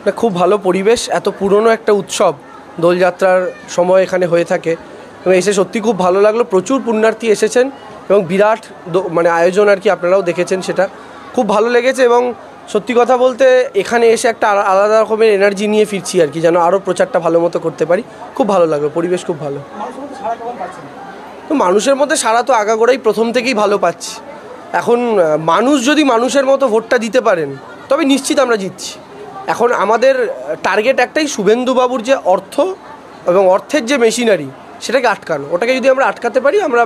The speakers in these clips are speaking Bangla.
না, খুব ভালো পরিবেশ, এত পুরনো একটা উৎসব দোলযাত্রার সময় এখানে হয়ে থাকে এবং এসে সত্যি খুব ভালো লাগলো। প্রচুর পুণ্যার্থী এসেছেন এবং বিরাট মানে আয়োজন আর কি, আপনারাও দেখেছেন, সেটা খুব ভালো লেগেছে। এবং সত্যি কথা বলতে এখানে এসে একটা আলাদা রকমের এনার্জি নিয়ে ফিরছি আর কি, যেন আরও প্রচারটা ভালো মতো করতে পারি। খুব ভালো লাগলো, পরিবেশ খুব ভালো। তো মানুষের মধ্যে সারা তো আগাগোড়াই প্রথম থেকেই ভালো পাচ্ছি। এখন মানুষ যদি মানুষের মতো ভোটটা দিতে পারেন তবে নিশ্চিত আমরা জিতছি। এখন আমাদের টার্গেট একটাই, শুভেন্দুবাবুর যে অর্থ এবং অর্থের যে মেশিনারি সেটাকে আটকানো। ওটাকে যদি আমরা আটকাতে পারি আমরা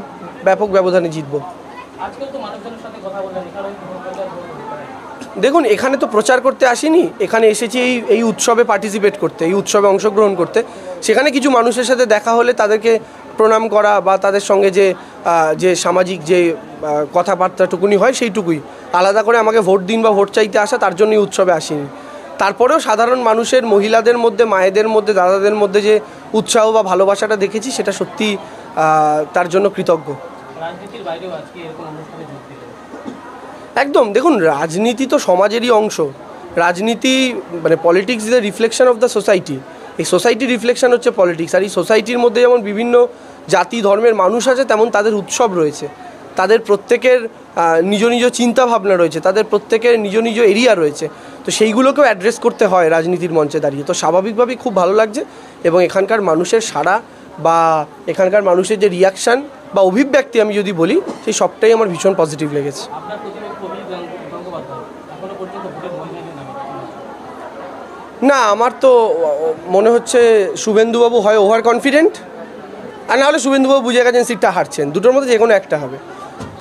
ব্যাপক ব্যবধানে জিতব। দেখুন, এখানে তো প্রচার করতে আসিনি, এখানে এসেছি এই উৎসবে পার্টিসিপেট করতে, এই উৎসবে অংশগ্রহণ করতে। সেখানে কিছু মানুষের সাথে দেখা হলে তাদেরকে প্রণাম করা বা তাদের সঙ্গে যে সামাজিক যে কথাবার্তাটুকুনি হয় সেইটুকুই। আলাদা করে আমাকে ভোট দিন বা ভোট চাইতে আসা, তার জন্য এই উৎসবে আসিনি। তারপরেও সাধারণ মানুষের, মহিলাদের মধ্যে, মায়েদের মধ্যে, দাদাদের মধ্যে যে উৎসাহ বা ভালোবাসাটা দেখেছি সেটা সত্যি তার জন্য কৃতজ্ঞ। একদম, দেখুন, রাজনীতি তো সমাজেরই অংশ। রাজনীতি মানে politics is the reflection of the society. এই সোসাইটির রিফ্লেকশন হচ্ছে পলিটিক্স। আর এই সোসাইটির মধ্যে যেমন বিভিন্ন জাতি ধর্মের মানুষ আছে, তেমন তাদের উৎসব রয়েছে, তাদের প্রত্যেকের নিজ নিজ চিন্তা ভাবনা রয়েছে, তাদের প্রত্যেকের নিজ নিজ এরিয়া রয়েছে। তো সেইগুলোকেও অ্যাড্রেস করতে হয় রাজনীতির মঞ্চে দাঁড়িয়ে। তো স্বাভাবিকভাবেই খুব ভালো লাগছে এবং এখানকার মানুষের সাড়া বা এখানকার মানুষের যে রিয়াকশান বা অভিব্যক্তি আমি যদি বলি, সেই সবটাই আমার ভীষণ পজিটিভ লেগেছে। না, আমার তো মনে হচ্ছে শুভেন্দুবাবু হয় ওভার কনফিডেন্ট, আর নাহলে শুভেন্দুবাবু বুঝে গেছেন সিটটা হারছেন। দুটোর মধ্যে যে কোনো একটা হবে।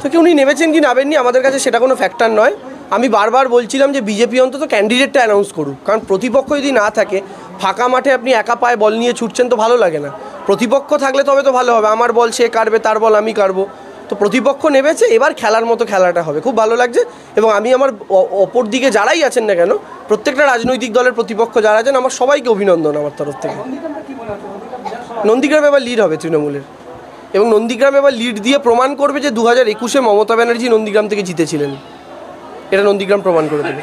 তো কি উনি নেমেছেন কি নামেননি আমাদের কাছে সেটা কোনো ফ্যাক্টর নয়। আমি বারবার বলছিলাম যে বিজেপি অন্তত ক্যান্ডিডেটটা অ্যানাউন্স করুক, কারণ প্রতিপক্ষ যদি না থাকে, ফাঁকা মাঠে আপনি একা পায়ে বল নিয়ে ছুটছেন তো ভালো লাগে না। প্রতিপক্ষ থাকলে তবে তো ভালো হবে, আমার বল সে কাটবে, তার বল আমি কাটবো। তো প্রতিপক্ষ নেমেছে, এবার খেলার মতো খেলাটা হবে, খুব ভালো লাগছে। এবং আমি আমার অপর দিকে যারাই আছেন না কেন, প্রত্যেকটা রাজনৈতিক দলের প্রতিপক্ষ যারা আছেন, আমার সবাইকে অভিনন্দন আমার তরফ থেকে। নন্দীগ্রামে এবার লিড হবে তৃণমূলের, এবং নন্দীগ্রামে এবার লিড দিয়ে প্রমাণ করবে যে 2021-এ মমতা ব্যানার্জি নন্দীগ্রাম থেকে জিতেছিলেন। এটা নন্দীগ্রাম প্রমাণ করে দেবে।